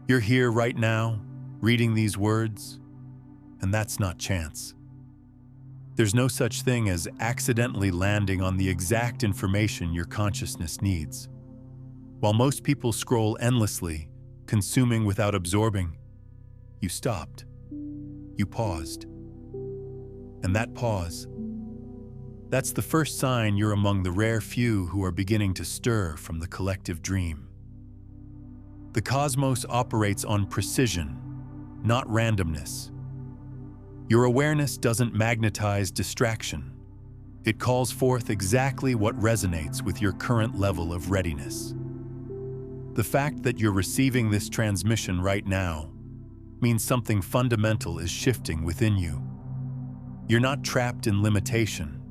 You're here right now, reading these words, and that's not chance. There's no such thing as accidentally landing on the exact information your consciousness needs. While most people scroll endlessly, consuming without absorbing, you stopped. You paused. And that pause, that's the first sign you're among the rare few who are beginning to stir from the collective dream. The cosmos operates on precision, not randomness. Your awareness doesn't magnetize distraction. It calls forth exactly what resonates with your current level of readiness. The fact that you're receiving this transmission right now means something fundamental is shifting within you. You're not trapped in limitation.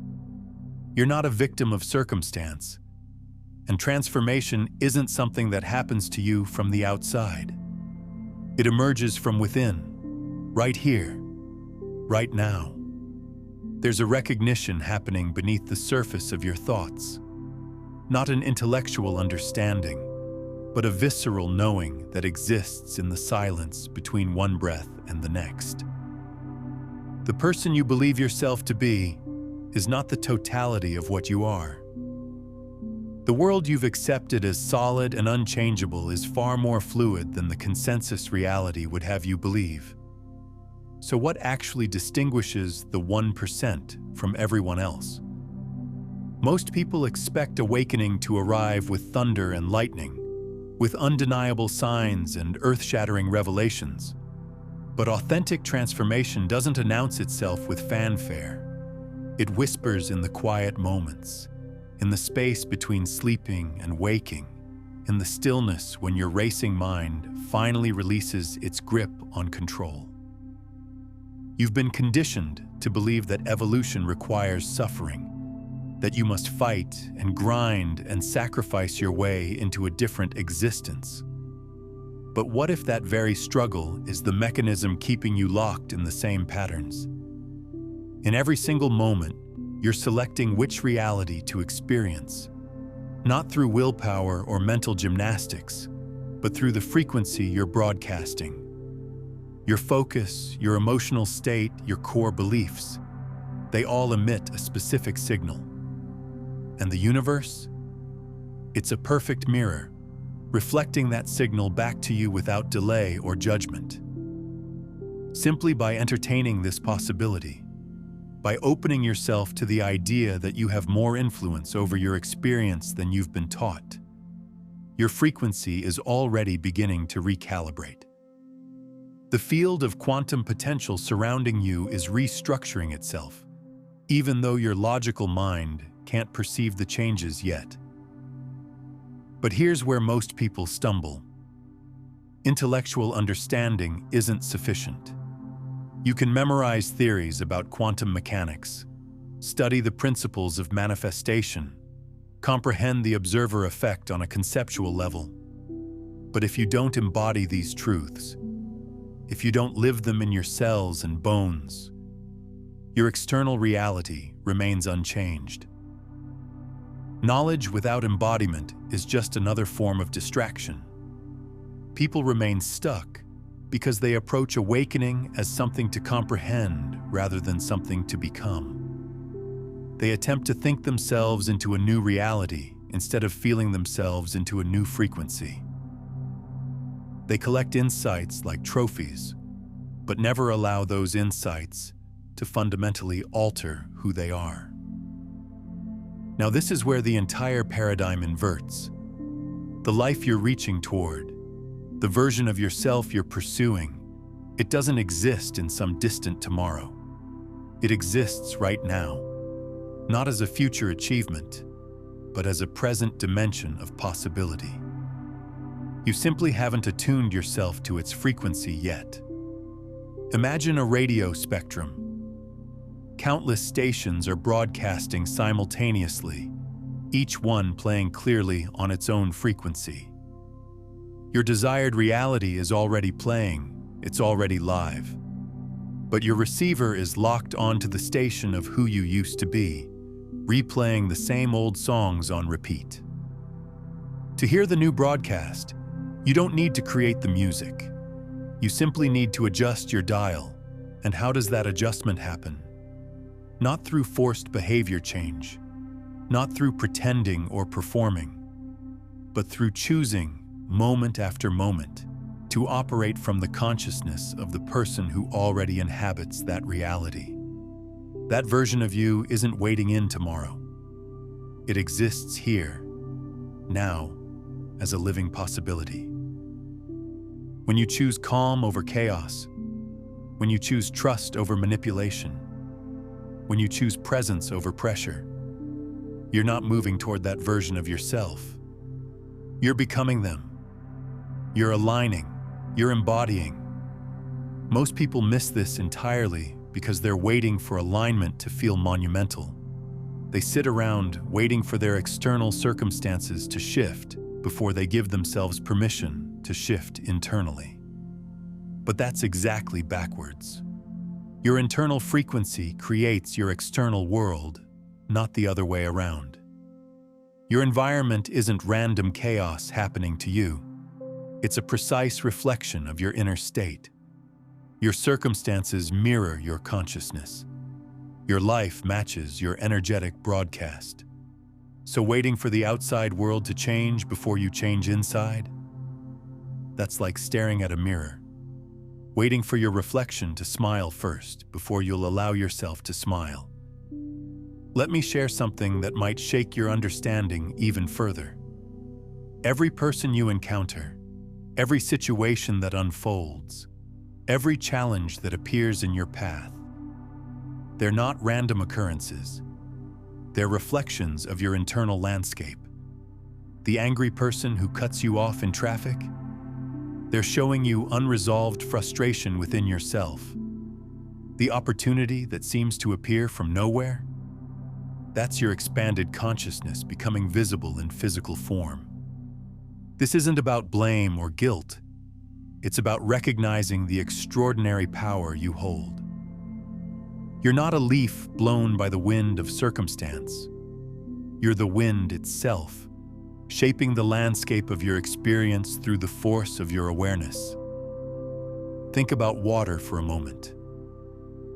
You're not a victim of circumstance. And transformation isn't something that happens to you from the outside. It emerges from within, right here, right now. There's a recognition happening beneath the surface of your thoughts. Not an intellectual understanding, but a visceral knowing that exists in the silence between one breath and the next. The person you believe yourself to be is not the totality of what you are. The world you've accepted as solid and unchangeable is far more fluid than the consensus reality would have you believe. So what actually distinguishes the 1% from everyone else? Most people expect awakening to arrive with thunder and lightning, with undeniable signs and earth-shattering revelations. But authentic transformation doesn't announce itself with fanfare. It whispers in the quiet moments, in the space between sleeping and waking, in the stillness when your racing mind finally releases its grip on control. You've been conditioned to believe that evolution requires suffering, that you must fight and grind and sacrifice your way into a different existence. But what if that very struggle is the mechanism keeping you locked in the same patterns? In every single moment, you're selecting which reality to experience, not through willpower or mental gymnastics, but through the frequency you're broadcasting. Your focus, your emotional state, your core beliefs, they all emit a specific signal. And the universe? It's a perfect mirror, reflecting that signal back to you without delay or judgment. Simply by entertaining this possibility, by opening yourself to the idea that you have more influence over your experience than you've been taught, your frequency is already beginning to recalibrate. The field of quantum potential surrounding you is restructuring itself, even though your logical mind can't perceive the changes yet. But here's where most people stumble. Intellectual understanding isn't sufficient. You can memorize theories about quantum mechanics, study the principles of manifestation, comprehend the observer effect on a conceptual level. But if you don't embody these truths, if you don't live them in your cells and bones, your external reality remains unchanged. Knowledge without embodiment is just another form of distraction. People remain stuck because they approach awakening as something to comprehend rather than something to become. They attempt to think themselves into a new reality instead of feeling themselves into a new frequency. They collect insights like trophies, but never allow those insights to fundamentally alter who they are. Now, this is where the entire paradigm inverts. The life you're reaching toward, the version of yourself you're pursuing, it doesn't exist in some distant tomorrow. It exists right now, not as a future achievement, but as a present dimension of possibility. You simply haven't attuned yourself to its frequency yet. Imagine a radio spectrum. Countless stations are broadcasting simultaneously, each one playing clearly on its own frequency. Your desired reality is already playing, it's already live. But your receiver is locked onto the station of who you used to be, replaying the same old songs on repeat. To hear the new broadcast, You don't need to create the music. You simply need to adjust your dial. And how does that adjustment happen? Not through forced behavior change, not through pretending or performing, but through choosing, moment after moment, to operate from the consciousness of the person who already inhabits that reality. That version of you isn't waiting in tomorrow. It exists here, now, as a living possibility. When you choose calm over chaos, when you choose trust over manipulation, when you choose presence over pressure, you're not moving toward that version of yourself. You're becoming them. You're aligning. You're embodying. Most people miss this entirely because they're waiting for alignment to feel monumental. They sit around waiting for their external circumstances to shift before they give themselves permission to shift internally. But that's exactly backwards. Your internal frequency creates your external world, not the other way around. Your environment isn't random chaos happening to you. It's a precise reflection of your inner state. Your circumstances mirror your consciousness. Your life matches your energetic broadcast. So waiting for the outside world to change before you change inside? That's like staring at a mirror, waiting for your reflection to smile first before you'll allow yourself to smile. Let me share something that might shake your understanding even further. Every person you encounter, every situation that unfolds, every challenge that appears in your path, they're not random occurrences. They're reflections of your internal landscape. The angry person who cuts you off in traffic, they're showing you unresolved frustration within yourself. The opportunity that seems to appear from nowhere, that's your expanded consciousness becoming visible in physical form. This isn't about blame or guilt. It's about recognizing the extraordinary power you hold. You're not a leaf blown by the wind of circumstance. You're the wind itself, shaping the landscape of your experience through the force of your awareness. Think about water for a moment.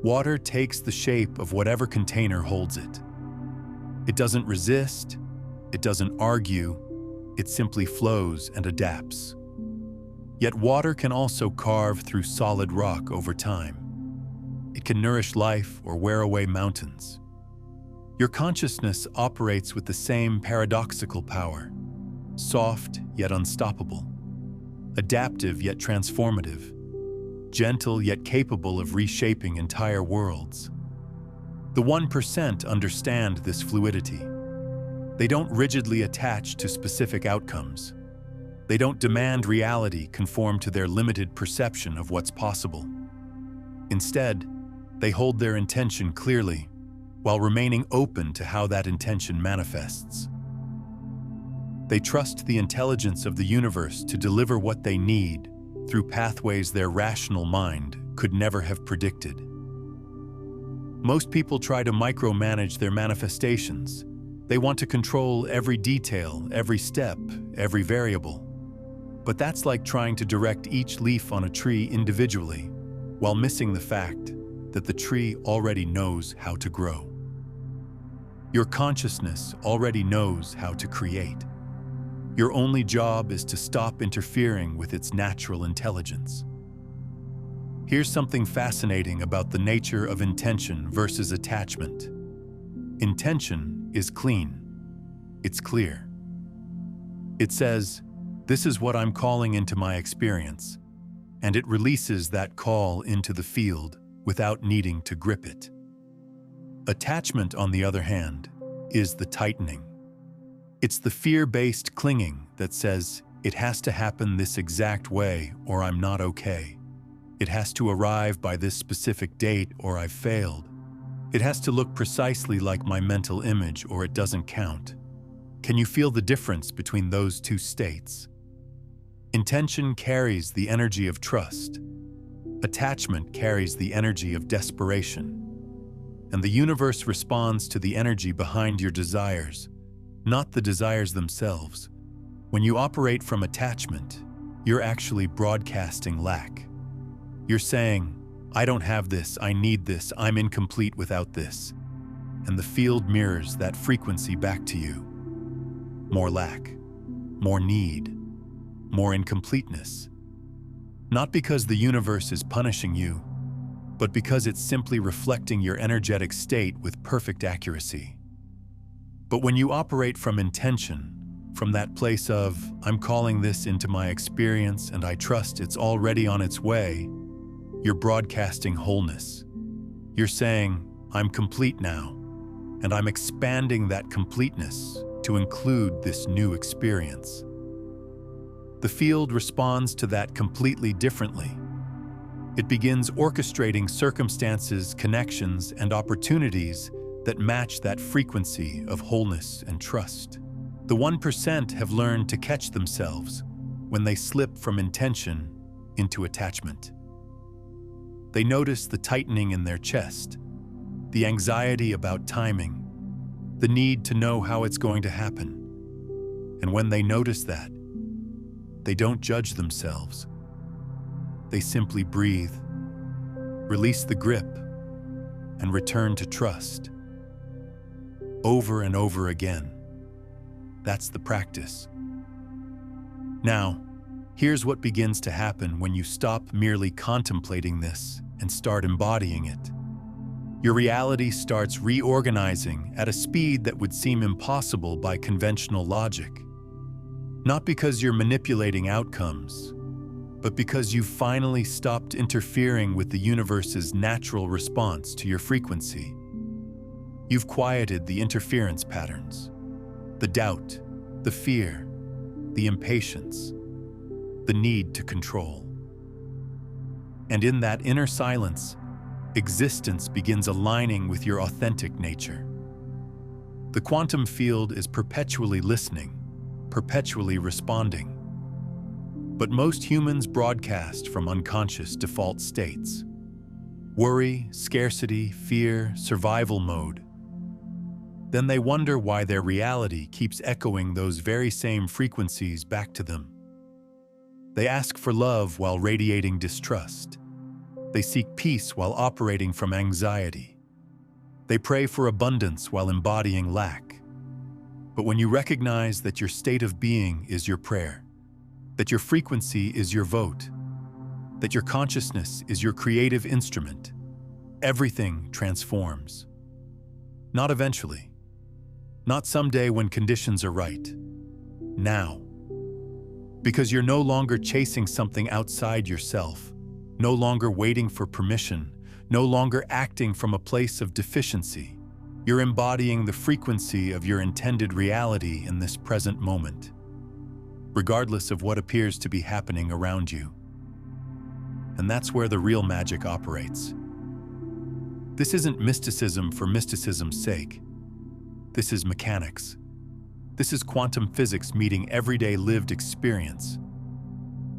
Water takes the shape of whatever container holds it. It doesn't resist, it doesn't argue, it simply flows and adapts. Yet water can also carve through solid rock over time. It can nourish life or wear away mountains. Your consciousness operates with the same paradoxical power, soft yet unstoppable, adaptive yet transformative, gentle yet capable of reshaping entire worlds. The 1% understand this fluidity. They don't rigidly attach to specific outcomes. They don't demand reality conform to their limited perception of what's possible. Instead, they hold their intention clearly, while remaining open to how that intention manifests. They trust the intelligence of the universe to deliver what they need through pathways their rational mind could never have predicted. Most people try to micromanage their manifestations. They want to control every detail, every step, every variable. But that's like trying to direct each leaf on a tree individually, while missing the fact that the tree already knows how to grow. Your consciousness already knows how to create. Your only job is to stop interfering with its natural intelligence. Here's something fascinating about the nature of intention versus attachment. Intention is clean. It's clear. It says, "This is what I'm calling into my experience," and it releases that call into the field without needing to grip it. Attachment, on the other hand, is the tightening. It's the fear-based clinging that says, it has to happen this exact way or I'm not okay. It has to arrive by this specific date or I've failed. It has to look precisely like my mental image or it doesn't count. Can you feel the difference between those two states? Intention carries the energy of trust. Attachment carries the energy of desperation. And the universe responds to the energy behind your desires, not the desires themselves. When you operate from attachment, you're actually broadcasting lack. You're saying, I don't have this, I need this, I'm incomplete without this. And the field mirrors that frequency back to you. More lack, more need, more incompleteness. Not because the universe is punishing you, but because it's simply reflecting your energetic state with perfect accuracy. But when you operate from intention, from that place of, I'm calling this into my experience and I trust it's already on its way, you're broadcasting wholeness. You're saying, I'm complete now, and I'm expanding that completeness to include this new experience. The field responds to that completely differently. It begins orchestrating circumstances, connections, and opportunities that match that frequency of wholeness and trust. The 1% have learned to catch themselves when they slip from intention into attachment. They notice the tightening in their chest, the anxiety about timing, the need to know how it's going to happen. And when they notice that, they don't judge themselves. They simply breathe, release the grip, and return to trust. Over and over again. That's the practice. Now, here's what begins to happen when you stop merely contemplating this and start embodying it. Your reality starts reorganizing at a speed that would seem impossible by conventional logic. Not because you're manipulating outcomes, but because you've finally stopped interfering with the universe's natural response to your frequency. You've quieted the interference patterns, the doubt, the fear, the impatience, the need to control. And in that inner silence, existence begins aligning with your authentic nature. The quantum field is perpetually listening, perpetually responding. But most humans broadcast from unconscious default states. Worry, scarcity, fear, survival mode. Then they wonder why their reality keeps echoing those very same frequencies back to them. They ask for love while radiating distrust. They seek peace while operating from anxiety. They pray for abundance while embodying lack. But when you recognize that your state of being is your prayer, that your frequency is your vote, that your consciousness is your creative instrument, everything transforms. Not eventually. Not someday when conditions are right. Now. Because you're no longer chasing something outside yourself, no longer waiting for permission, no longer acting from a place of deficiency. You're embodying the frequency of your intended reality in this present moment, regardless of what appears to be happening around you. And that's where the real magic operates. This isn't mysticism for mysticism's sake. This is mechanics. This is quantum physics meeting everyday lived experience.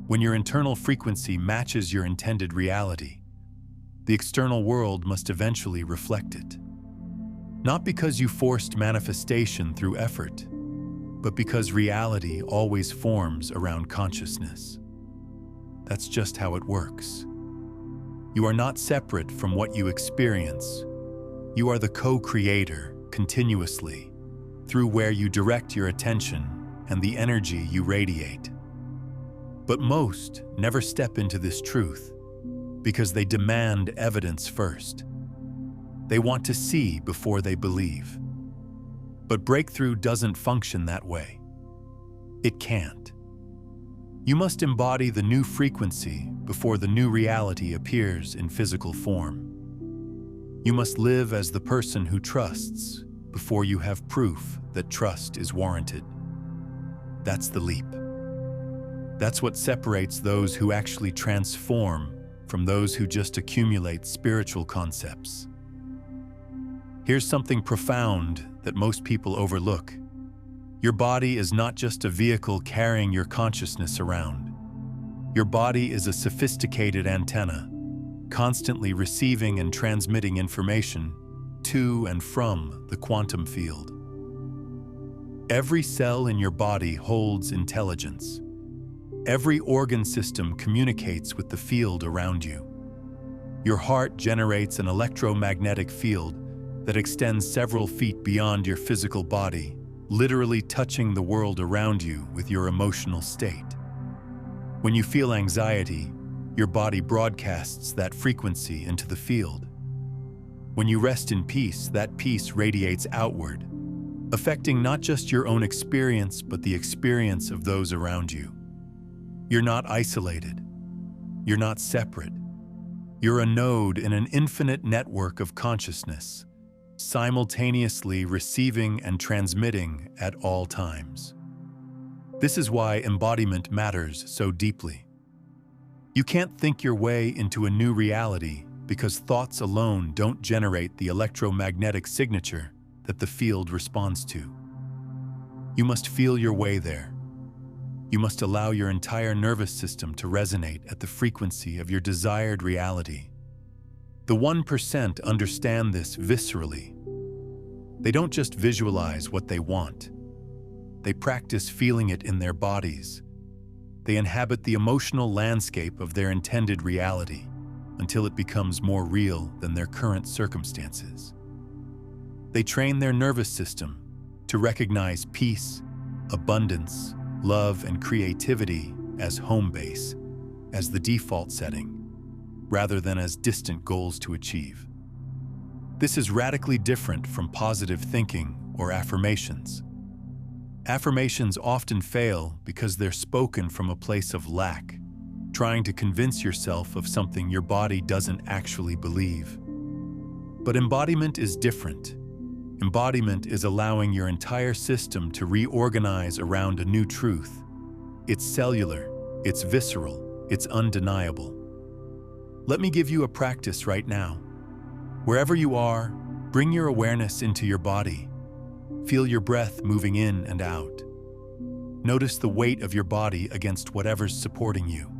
When your internal frequency matches your intended reality, the external world must eventually reflect it. Not because you forced manifestation through effort, but because reality always forms around consciousness. That's just how it works. You are not separate from what you experience. You are the co-creator continuously through where you direct your attention and the energy you radiate. But most never step into this truth because they demand evidence first. They want to see before they believe. But breakthrough doesn't function that way. It can't. You must embody the new frequency before the new reality appears in physical form. You must live as the person who trusts before you have proof that trust is warranted. That's the leap. That's what separates those who actually transform from those who just accumulate spiritual concepts. Here's something profound that most people overlook. Your body is not just a vehicle carrying your consciousness around. Your body is a sophisticated antenna, constantly receiving and transmitting information to and from the quantum field. Every cell in your body holds intelligence. Every organ system communicates with the field around you. Your heart generates an electromagnetic field that extends several feet beyond your physical body, literally touching the world around you with your emotional state. When you feel anxiety, your body broadcasts that frequency into the field. When you rest in peace, that peace radiates outward, affecting not just your own experience, but the experience of those around you. You're not isolated. You're not separate. You're a node in an infinite network of consciousness, simultaneously receiving and transmitting at all times. This is why embodiment matters so deeply. You can't think your way into a new reality because thoughts alone don't generate the electromagnetic signature that the field responds to. You must feel your way there. You must allow your entire nervous system to resonate at the frequency of your desired reality. The 1% understand this viscerally. They don't just visualize what they want. They practice feeling it in their bodies. They inhabit the emotional landscape of their intended reality until it becomes more real than their current circumstances. They train their nervous system to recognize peace, abundance, love, and creativity as home base, as the default setting, rather than as distant goals to achieve. This is radically different from positive thinking or affirmations. Affirmations often fail because they're spoken from a place of lack, trying to convince yourself of something your body doesn't actually believe. But embodiment is different. Embodiment is allowing your entire system to reorganize around a new truth. It's cellular, it's visceral, it's undeniable. Let me give you a practice right now. Wherever you are, bring your awareness into your body. Feel your breath moving in and out. Notice the weight of your body against whatever's supporting you.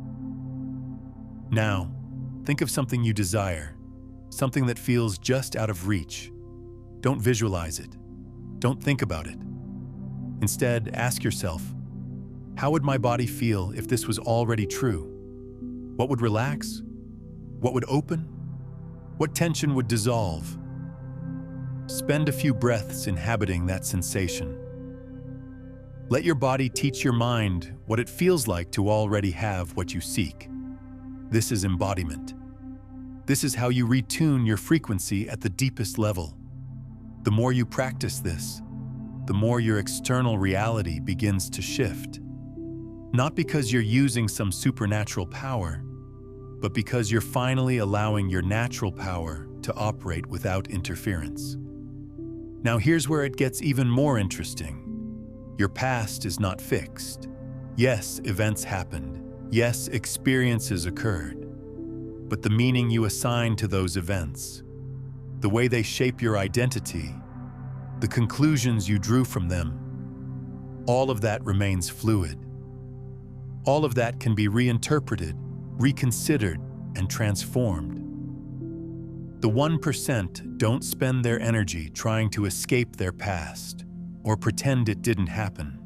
Now, think of something you desire, something that feels just out of reach. Don't visualize it. Don't think about it. Instead, ask yourself, how would my body feel if this was already true? What would relax? What would open? What tension would dissolve? Spend a few breaths inhabiting that sensation. Let your body teach your mind what it feels like to already have what you seek. This is embodiment. This is how you retune your frequency at the deepest level. The more you practice this, the more your external reality begins to shift. Not because you're using some supernatural power, but because you're finally allowing your natural power to operate without interference. Now here's where it gets even more interesting. Your past is not fixed. Yes, events happened. Yes, experiences occurred. But the meaning you assign to those events, the way they shape your identity, the conclusions you drew from them, all of that remains fluid. All of that can be reinterpreted, reconsidered, and transformed. The 1% don't spend their energy trying to escape their past or pretend it didn't happen.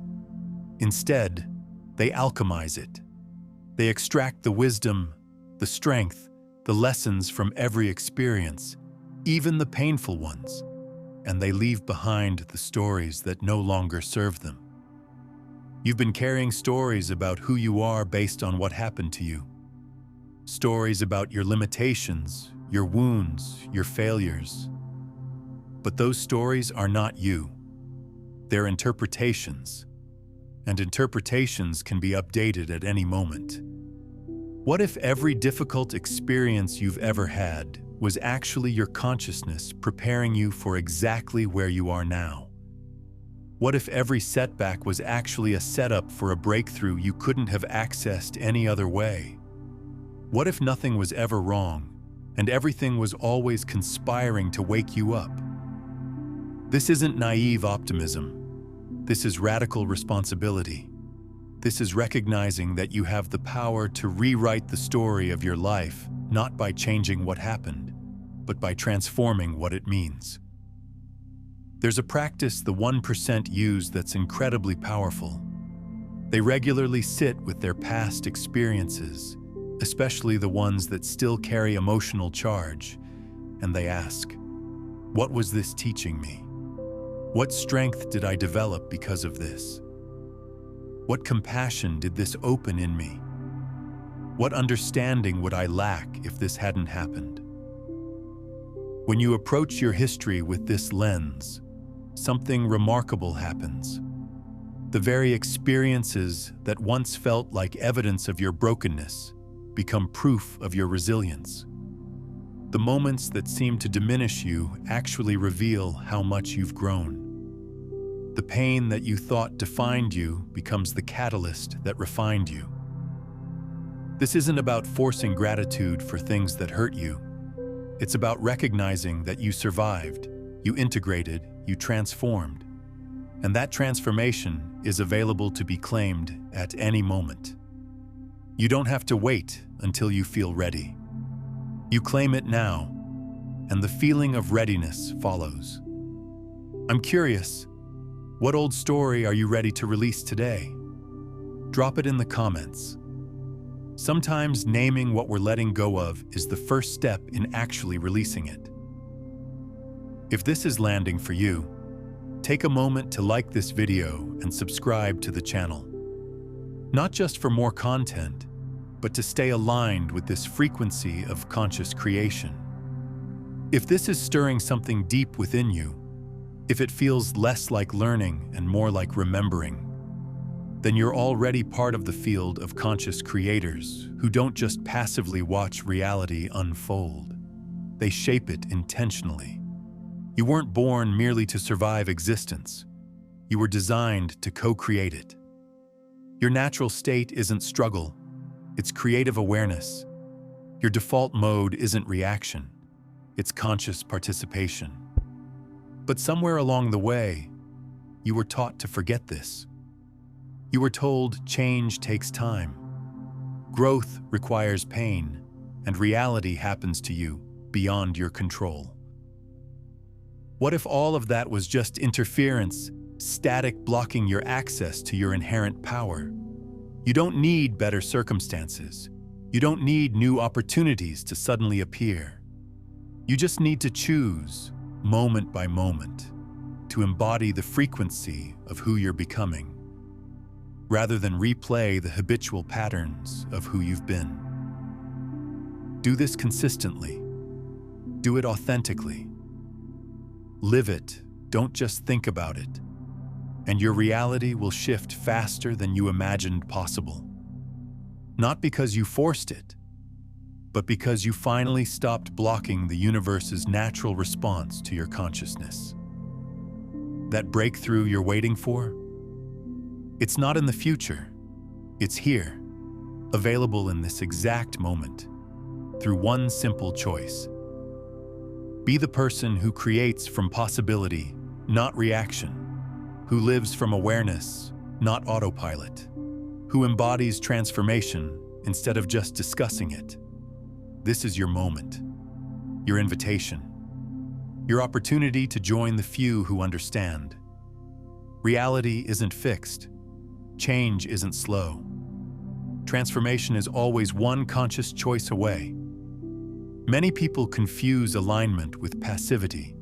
Instead, they alchemize it. They extract the wisdom, the strength, the lessons from every experience, even the painful ones, and they leave behind the stories that no longer serve them. You've been carrying stories about who you are based on what happened to you. Stories about your limitations, your wounds, your failures. But those stories are not you. They're interpretations, and interpretations can be updated at any moment. What if every difficult experience you've ever had was actually your consciousness preparing you for exactly where you are now? What if every setback was actually a setup for a breakthrough you couldn't have accessed any other way? What if nothing was ever wrong, and everything was always conspiring to wake you up? This isn't naive optimism. This is radical responsibility. This is recognizing that you have the power to rewrite the story of your life, not by changing what happened, but by transforming what it means. There's a practice the 1% use that's incredibly powerful. They regularly sit with their past experiences, especially the ones that still carry emotional charge, and they ask, "What was this teaching me? What strength did I develop because of this? What compassion did this open in me? What understanding would I lack if this hadn't happened?" When you approach your history with this lens, something remarkable happens. The very experiences that once felt like evidence of your brokenness become proof of your resilience. The moments that seem to diminish you actually reveal how much you've grown. The pain that you thought defined you becomes the catalyst that refined you. This isn't about forcing gratitude for things that hurt you. It's about recognizing that you survived, you integrated, you transformed. And that transformation is available to be claimed at any moment. You don't have to wait until you feel ready. You claim it now, and the feeling of readiness follows. I'm curious, what old story are you ready to release today? Drop it in the comments. Sometimes naming what we're letting go of is the first step in actually releasing it. If this is landing for you, take a moment to like this video and subscribe to the channel. Not just for more content, but to stay aligned with this frequency of conscious creation. If this is stirring something deep within you, if it feels less like learning and more like remembering, then you're already part of the field of conscious creators who don't just passively watch reality unfold. They shape it intentionally. You weren't born merely to survive existence. You were designed to co-create it. Your natural state isn't struggle, it's creative awareness. Your default mode isn't reaction, it's conscious participation. But somewhere along the way, you were taught to forget this. You were told change takes time. Growth requires pain, and reality happens to you beyond your control. What if all of that was just interference, static blocking your access to your inherent power? You don't need better circumstances. You don't need new opportunities to suddenly appear. You just need to choose, moment by moment, to embody the frequency of who you're becoming, rather than replay the habitual patterns of who you've been. Do this consistently. Do it authentically. Live it, don't just think about it, and your reality will shift faster than you imagined possible. Not because you forced it, but because you finally stopped blocking the universe's natural response to your consciousness. That breakthrough you're waiting for? It's not in the future, it's here, available in this exact moment, through one simple choice. Be the person who creates from possibility, not reaction, who lives from awareness, not autopilot, who embodies transformation instead of just discussing it. This is your moment, your invitation, your opportunity to join the few who understand. Reality isn't fixed. Change isn't slow. Transformation is always one conscious choice away. Many people confuse alignment with passivity.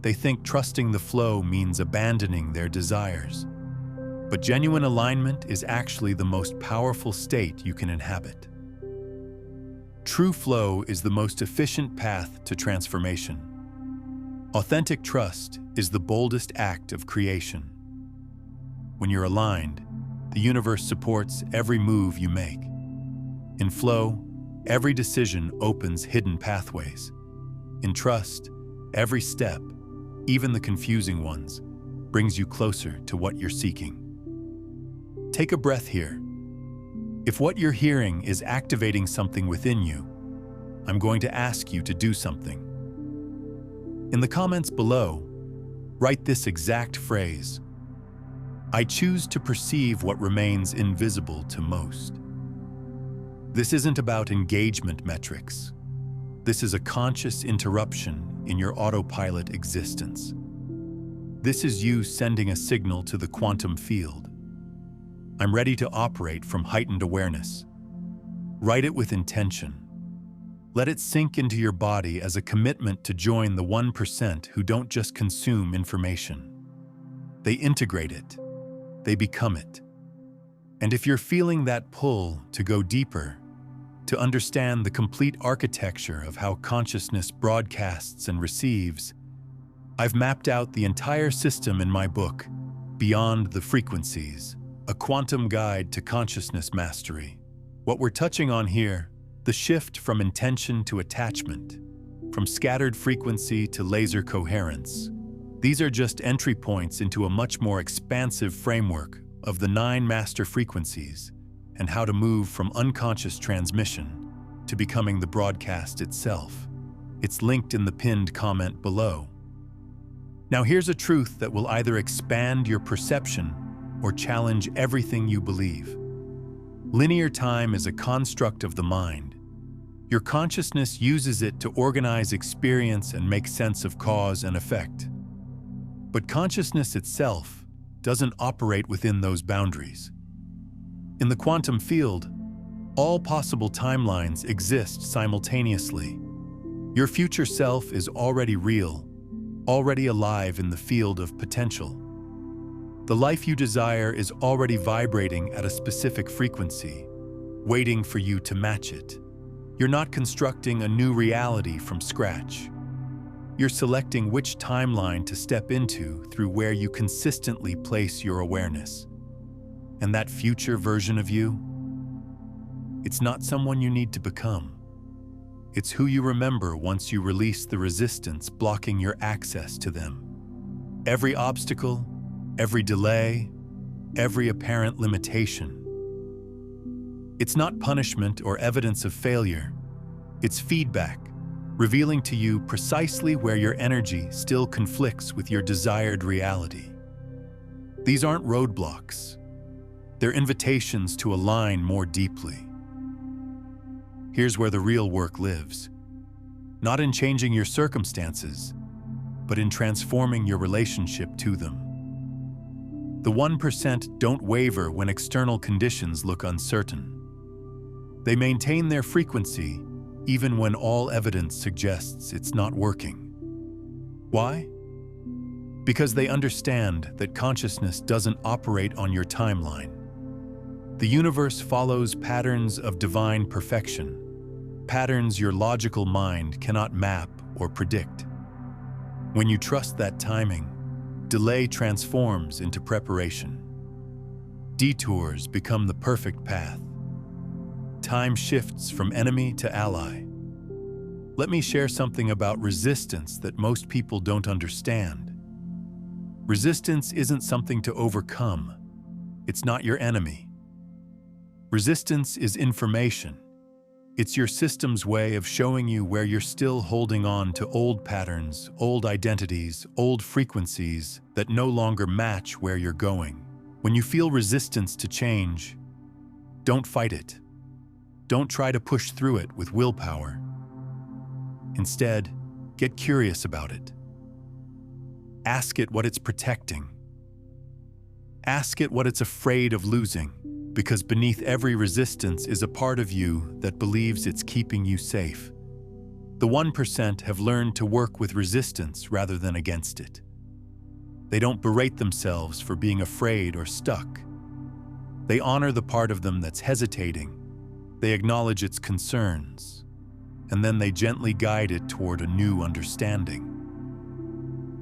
They think trusting the flow means abandoning their desires. But genuine alignment is actually the most powerful state you can inhabit. True flow is the most efficient path to transformation. Authentic trust is the boldest act of creation. When you're aligned, the universe supports every move you make. In flow, every decision opens hidden pathways. In trust, every step, even the confusing ones, brings you closer to what you're seeking. Take a breath here. If what you're hearing is activating something within you, I'm going to ask you to do something. In the comments below, write this exact phrase: I choose to perceive what remains invisible to most. This isn't about engagement metrics. This is a conscious interruption in your autopilot existence. This is you sending a signal to the quantum field. I'm ready to operate from heightened awareness. Write it with intention. Let it sink into your body as a commitment to join the 1% who don't just consume information. They integrate it. They become it. And if you're feeling that pull to go deeper, to understand the complete architecture of how consciousness broadcasts and receives, I've mapped out the entire system in my book, Beyond the Frequencies, a quantum guide to consciousness mastery. What we're touching on here, the shift from intention to attachment, from scattered frequency to laser coherence. These are just entry points into a much more expansive framework of the 9 master frequencies and how to move from unconscious transmission to becoming the broadcast itself. It's linked in the pinned comment below. Now here's a truth that will either expand your perception or challenge everything you believe. Linear time is a construct of the mind. Your consciousness uses it to organize experience and make sense of cause and effect. But consciousness itself doesn't operate within those boundaries. In the quantum field, all possible timelines exist simultaneously. Your future self is already real, already alive in the field of potential. The life you desire is already vibrating at a specific frequency, waiting for you to match it. You're not constructing a new reality from scratch. You're selecting which timeline to step into through where you consistently place your awareness. And that future version of you, it's not someone you need to become. It's who you remember once you release the resistance blocking your access to them. Every obstacle, every delay, every apparent limitation. It's not punishment or evidence of failure. It's feedback, revealing to you precisely where your energy still conflicts with your desired reality. These aren't roadblocks. They're invitations to align more deeply. Here's where the real work lives. Not in changing your circumstances, but in transforming your relationship to them. The 1% don't waver when external conditions look uncertain. They maintain their frequency even when all evidence suggests it's not working. Why? Because they understand that consciousness doesn't operate on your timeline. The universe follows patterns of divine perfection, patterns your logical mind cannot map or predict. When you trust that timing, delay transforms into preparation. Detours become the perfect path. Time shifts from enemy to ally. Let me share something about resistance that most people don't understand. Resistance isn't something to overcome. It's not your enemy. Resistance is information. It's your system's way of showing you where you're still holding on to old patterns, old identities, old frequencies that no longer match where you're going. When you feel resistance to change, don't fight it. Don't try to push through it with willpower. Instead, get curious about it. Ask it what it's protecting. Ask it what it's afraid of losing, because beneath every resistance is a part of you that believes it's keeping you safe. The 1% have learned to work with resistance rather than against it. They don't berate themselves for being afraid or stuck. They honor the part of them that's hesitating. They acknowledge its concerns, and then they gently guide it toward a new understanding.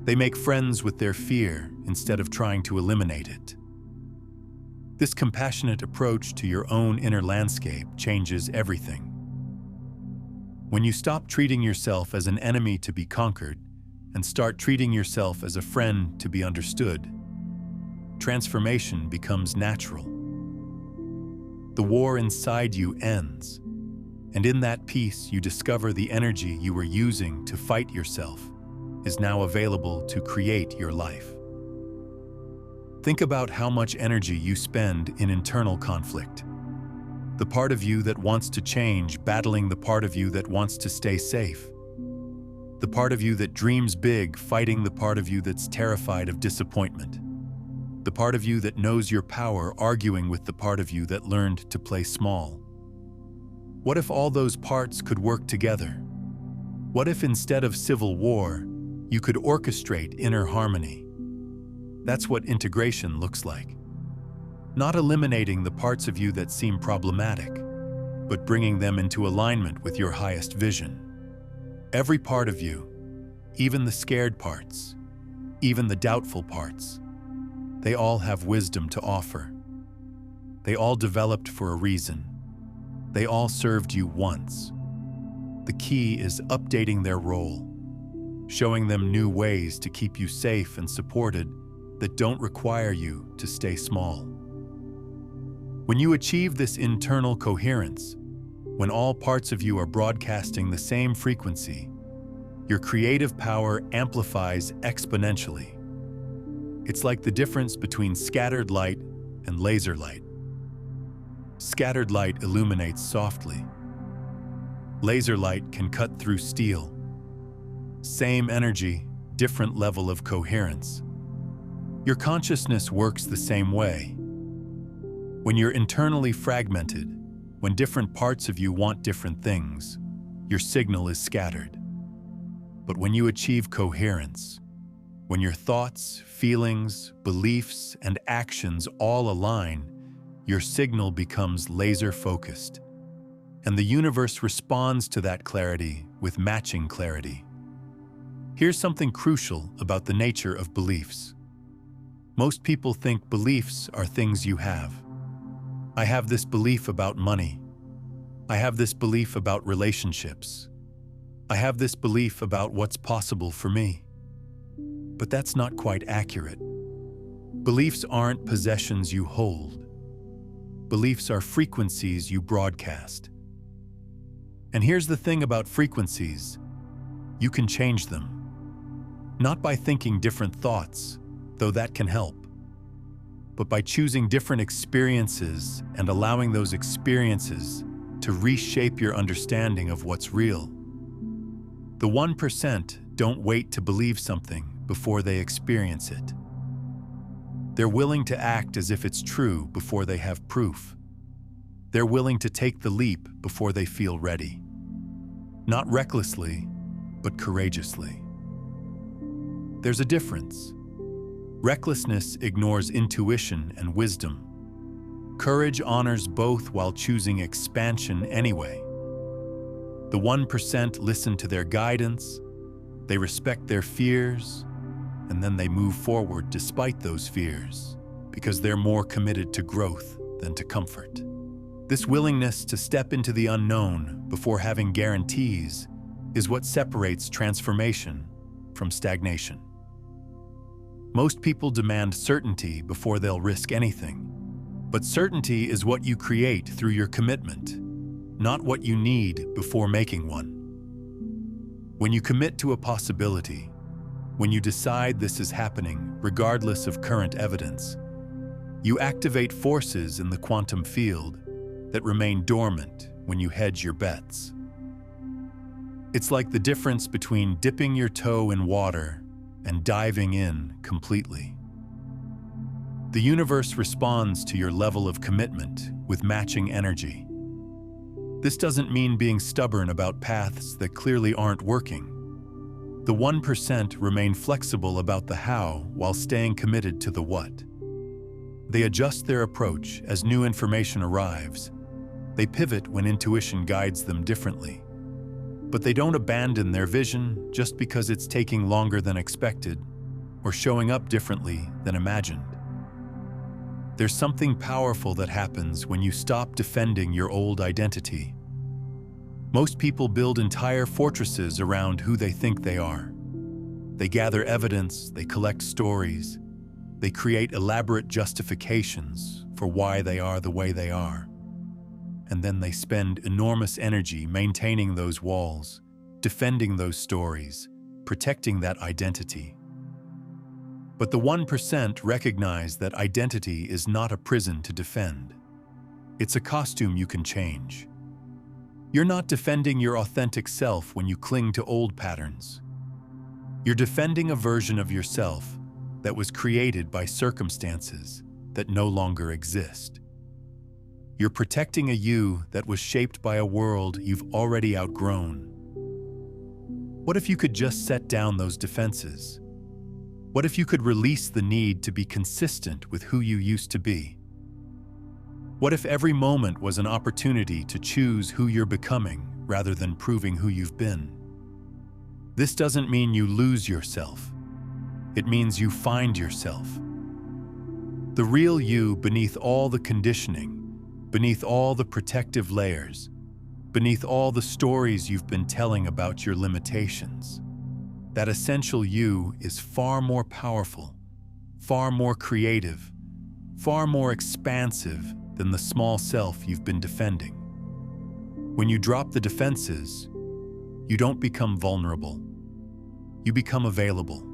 They make friends with their fear instead of trying to eliminate it. This compassionate approach to your own inner landscape changes everything. When you stop treating yourself as an enemy to be conquered and start treating yourself as a friend to be understood, transformation becomes natural. The war inside you ends, and in that peace you discover the energy you were using to fight yourself is now available to create your life. Think about how much energy you spend in internal conflict. The part of you that wants to change battling the part of you that wants to stay safe. The part of you that dreams big fighting the part of you that's terrified of disappointment. The part of you that knows your power arguing with the part of you that learned to play small. What if all those parts could work together? What if instead of civil war, you could orchestrate inner harmony? That's what integration looks like. Not eliminating the parts of you that seem problematic, but bringing them into alignment with your highest vision. Every part of you, even the scared parts, even the doubtful parts, they all have wisdom to offer. They all developed for a reason. They all served you once. The key is updating their role, showing them new ways to keep you safe and supported that don't require you to stay small. When you achieve this internal coherence, when all parts of you are broadcasting the same frequency, your creative power amplifies exponentially. It's like the difference between scattered light and laser light. Scattered light illuminates softly. Laser light can cut through steel. Same energy, different level of coherence. Your consciousness works the same way. When you're internally fragmented, when different parts of you want different things, your signal is scattered. But when you achieve coherence, when your thoughts, feelings, beliefs, and actions all align, your signal becomes laser-focused. And the universe responds to that clarity with matching clarity. Here's something crucial about the nature of beliefs. Most people think beliefs are things you have. I have this belief about money. I have this belief about relationships. I have this belief about what's possible for me. But that's not quite accurate. Beliefs aren't possessions you hold. Beliefs are frequencies you broadcast. And here's the thing about frequencies. You can change them. Not by thinking different thoughts, though that can help, but by choosing different experiences and allowing those experiences to reshape your understanding of what's real. The 1% don't wait to believe something before they experience it. They're willing to act as if it's true before they have proof. They're willing to take the leap before they feel ready. Not recklessly, but courageously. There's a difference. Recklessness ignores intuition and wisdom. Courage honors both while choosing expansion anyway. The 1% listen to their guidance, they respect their fears, and then they move forward despite those fears, because they're more committed to growth than to comfort. This willingness to step into the unknown before having guarantees is what separates transformation from stagnation. Most people demand certainty before they'll risk anything. But certainty is what you create through your commitment, not what you need before making one. When you commit to a possibility, when you decide this is happening regardless of current evidence, you activate forces in the quantum field that remain dormant when you hedge your bets. It's like the difference between dipping your toe in water and diving in completely. The universe responds to your level of commitment with matching energy. This doesn't mean being stubborn about paths that clearly aren't working. The 1% remain flexible about the how while staying committed to the what. They adjust their approach as new information arrives. They pivot when intuition guides them differently. But they don't abandon their vision just because it's taking longer than expected or showing up differently than imagined. There's something powerful that happens when you stop defending your old identity. Most people build entire fortresses around who they think they are. They gather evidence, they collect stories, they create elaborate justifications for why they are the way they are. And then they spend enormous energy maintaining those walls, defending those stories, protecting that identity. But the 1% recognize that identity is not a prison to defend. It's a costume you can change. You're not defending your authentic self when you cling to old patterns. You're defending a version of yourself that was created by circumstances that no longer exist. You're protecting a you that was shaped by a world you've already outgrown. What if you could just set down those defenses? What if you could release the need to be consistent with who you used to be? What if every moment was an opportunity to choose who you're becoming rather than proving who you've been? This doesn't mean you lose yourself. It means you find yourself. The real you beneath all the conditioning, beneath all the protective layers, beneath all the stories you've been telling about your limitations. That essential you is far more powerful, far more creative, far more expansive than the small self you've been defending. When you drop the defenses, you don't become vulnerable. You become available.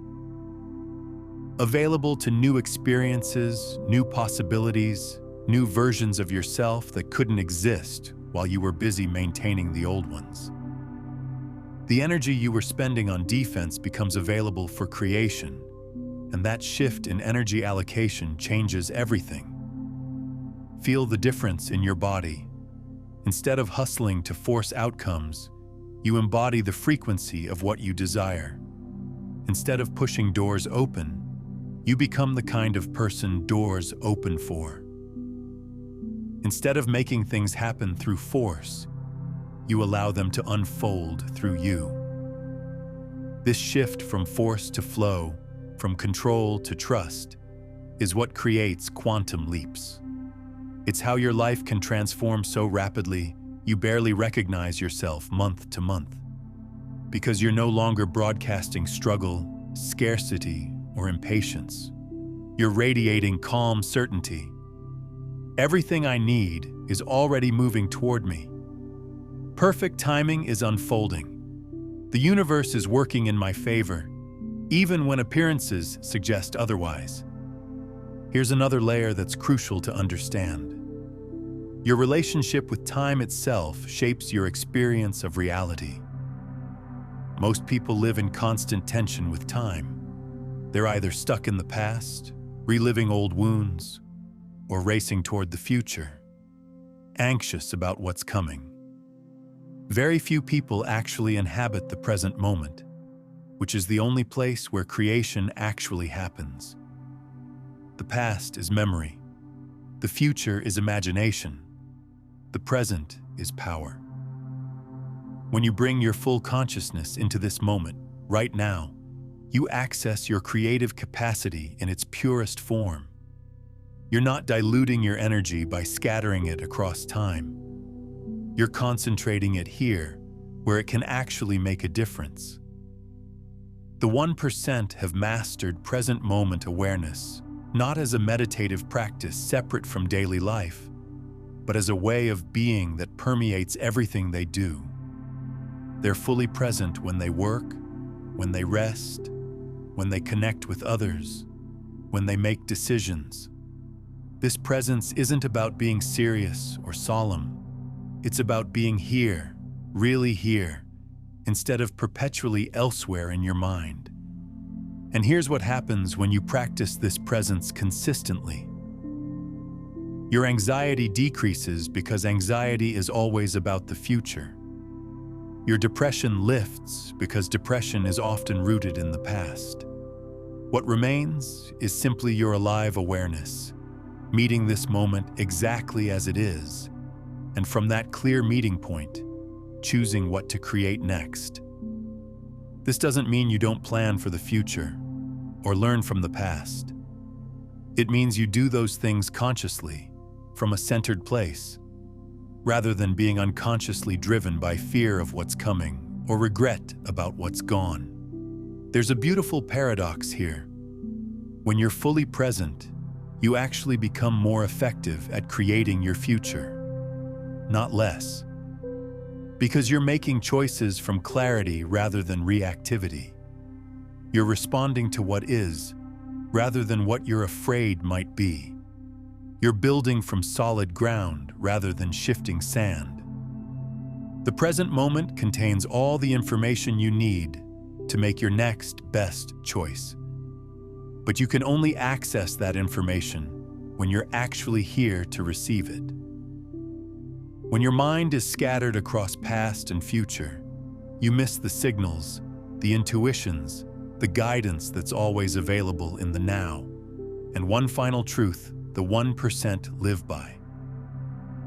Available to new experiences, new possibilities, new versions of yourself that couldn't exist while you were busy maintaining the old ones. The energy you were spending on defense becomes available for creation, and that shift in energy allocation changes everything. Feel the difference in your body. Instead of hustling to force outcomes, you embody the frequency of what you desire. Instead of pushing doors open, you become the kind of person doors open for. Instead of making things happen through force, you allow them to unfold through you. This shift from force to flow, from control to trust, is what creates quantum leaps. It's how your life can transform so rapidly you barely recognize yourself month to month. Because you're no longer broadcasting struggle, scarcity, or impatience. You're radiating calm certainty. Everything I need is already moving toward me. Perfect timing is unfolding. The universe is working in my favor, even when appearances suggest otherwise. Here's another layer that's crucial to understand. Your relationship with time itself shapes your experience of reality. Most people live in constant tension with time. They're either stuck in the past, reliving old wounds, or racing toward the future, anxious about what's coming. Very few people actually inhabit the present moment, which is the only place where creation actually happens. The past is memory. The future is imagination. The present is power. When you bring your full consciousness into this moment, right now, you access your creative capacity in its purest form. You're not diluting your energy by scattering it across time. You're concentrating it here, where it can actually make a difference. The 1% have mastered present moment awareness, not as a meditative practice separate from daily life, but as a way of being that permeates everything they do. They're fully present when they work, when they rest, when they connect with others, when they make decisions. This presence isn't about being serious or solemn. It's about being here, really here, instead of perpetually elsewhere in your mind. And here's what happens when you practice this presence consistently. Your anxiety decreases because anxiety is always about the future. Your depression lifts because depression is often rooted in the past. What remains is simply your alive awareness, meeting this moment exactly as it is, and from that clear meeting point, choosing what to create next. This doesn't mean you don't plan for the future or learn from the past. It means you do those things consciously, from a centered place, rather than being unconsciously driven by fear of what's coming or regret about what's gone. There's a beautiful paradox here. When you're fully present, you actually become more effective at creating your future, not less. Because you're making choices from clarity rather than reactivity. You're responding to what is, rather than what you're afraid might be. You're building from solid ground rather than shifting sand. The present moment contains all the information you need to make your next best choice. But you can only access that information when you're actually here to receive it. When your mind is scattered across past and future, you miss the signals, the intuitions, the guidance that's always available in the now. And one final truth, the 1% live by.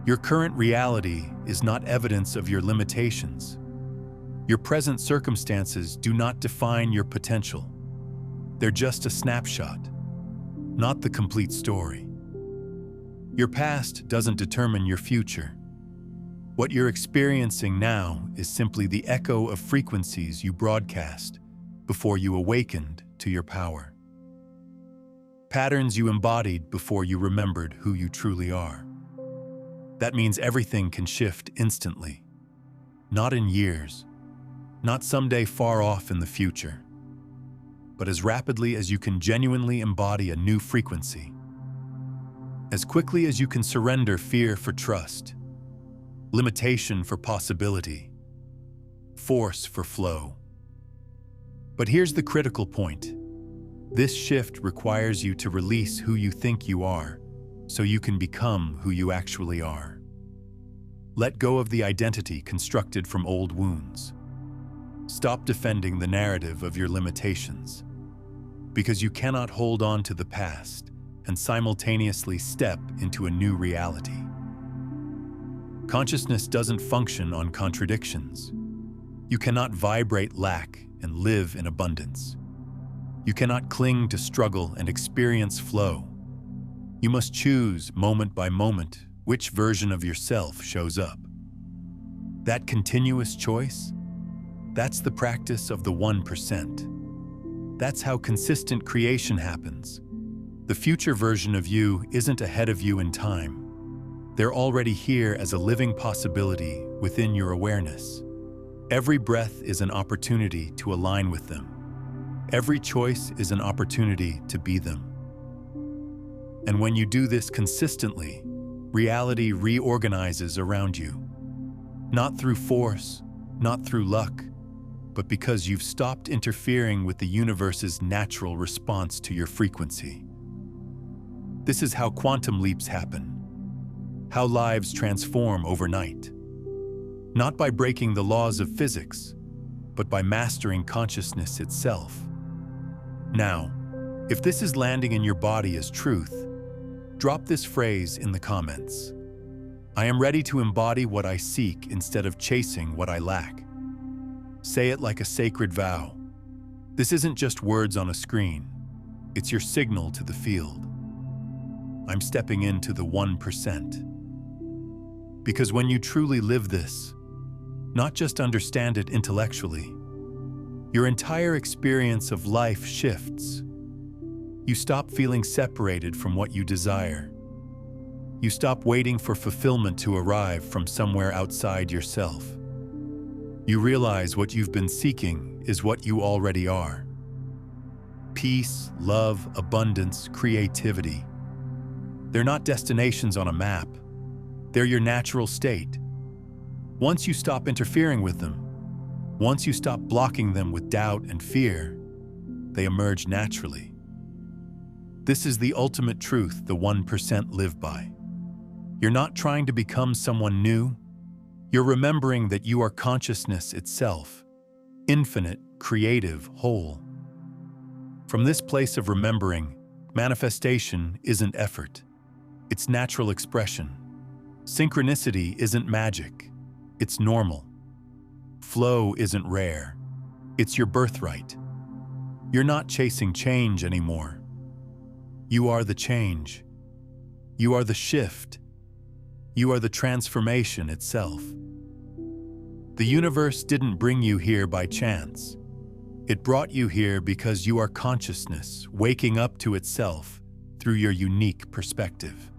Your current reality is not evidence of your limitations. Your present circumstances do not define your potential. They're just a snapshot, not the complete story. Your past doesn't determine your future. What you're experiencing now is simply the echo of frequencies you broadcast before you awakened to your power. Patterns you embodied before you remembered who you truly are. That means everything can shift instantly. Not in years, not someday far off in the future, but as rapidly as you can genuinely embody a new frequency. As quickly as you can surrender fear for trust, limitation for possibility, force for flow. But here's the critical point. This shift requires you to release who you think you are, so you can become who you actually are. Let go of the identity constructed from old wounds. Stop defending the narrative of your limitations, because you cannot hold on to the past and simultaneously step into a new reality. Consciousness doesn't function on contradictions. You cannot vibrate lack and live in abundance. You cannot cling to struggle and experience flow. You must choose, moment by moment, which version of yourself shows up. That continuous choice, that's the practice of the 1%. That's how consistent creation happens. The future version of you isn't ahead of you in time. They're already here as a living possibility within your awareness. Every breath is an opportunity to align with them. Every choice is an opportunity to be them. And when you do this consistently, reality reorganizes around you. Not through force, not through luck, but because you've stopped interfering with the universe's natural response to your frequency. This is how quantum leaps happen, how lives transform overnight. Not by breaking the laws of physics, but by mastering consciousness itself. Now, if this is landing in your body as truth, drop this phrase in the comments. I am ready to embody what I seek instead of chasing what I lack. Say it like a sacred vow. This isn't just words on a screen. It's your signal to the field. I'm stepping into the 1%. Because when you truly live this, not just understand it intellectually, your entire experience of life shifts. You stop feeling separated from what you desire. You stop waiting for fulfillment to arrive from somewhere outside yourself. You realize what you've been seeking is what you already are. Peace, love, abundance, creativity. They're not destinations on a map. They're your natural state. Once you stop interfering with them, once you stop blocking them with doubt and fear, they emerge naturally. This is the ultimate truth the 1% live by. You're not trying to become someone new. You're remembering that you are consciousness itself, infinite, creative, whole. From this place of remembering, manifestation isn't effort. It's natural expression. Synchronicity isn't magic. It's normal. Flow isn't rare. It's your birthright. You're not chasing change anymore. You are the change. You are the shift. You are the transformation itself. The universe didn't bring you here by chance. It brought you here because you are consciousness waking up to itself through your unique perspective.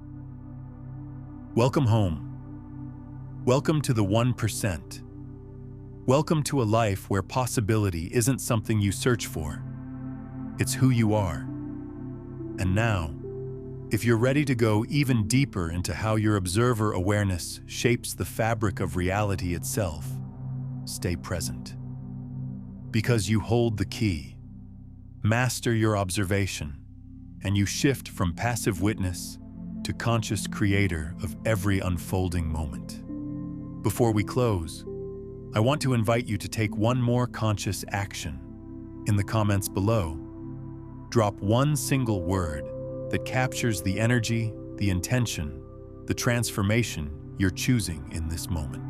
Welcome home. Welcome to the 1%. Welcome to a life where possibility isn't something you search for. It's who you are. And now, if you're ready to go even deeper into how your observer awareness shapes the fabric of reality itself, stay present. Because you hold the key. Master your observation. and you shift from passive witness to conscious creator of every unfolding moment. Before we close, I want to invite you to take one more conscious action. In the comments below, drop one single word that captures the energy, the intention, the transformation you're choosing in this moment.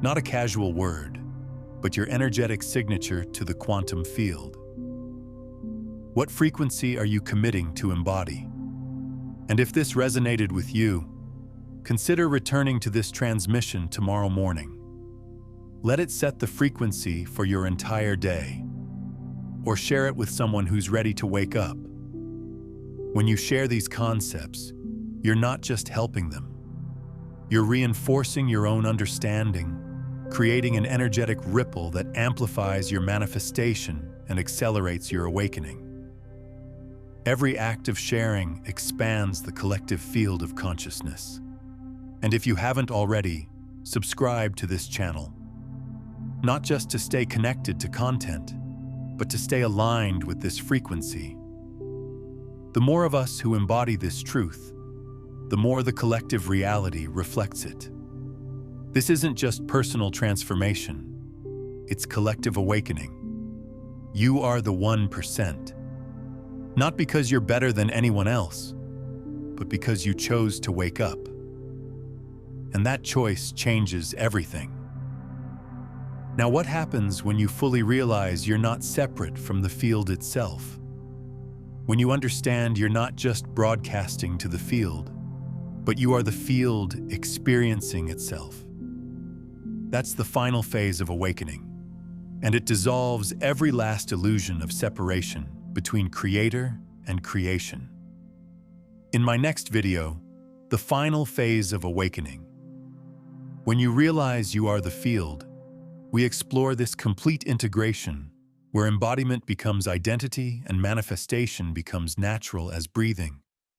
Not a casual word, but your energetic signature to the quantum field. What frequency are you committing to embody? And if this resonated with you, consider returning to this transmission tomorrow morning. Let it set the frequency for your entire day, or share it with someone who's ready to wake up. When you share these concepts, you're not just helping them. You're reinforcing your own understanding, creating an energetic ripple that amplifies your manifestation and accelerates your awakening. Every act of sharing expands the collective field of consciousness. And if you haven't already, subscribe to this channel. Not just to stay connected to content, but to stay aligned with this frequency. The more of us who embody this truth, the more the collective reality reflects it. This isn't just personal transformation, it's collective awakening. You are the 1%. Not because you're better than anyone else, but because you chose to wake up. And that choice changes everything. Now, what happens when you fully realize you're not separate from the field itself? When you understand you're not just broadcasting to the field, but you are the field experiencing itself. That's the final phase of awakening, and it dissolves every last illusion of separation between creator and creation. In my next video, the final phase of awakening. When you realize you are the field, we explore this complete integration where embodiment becomes identity and manifestation becomes natural as breathing.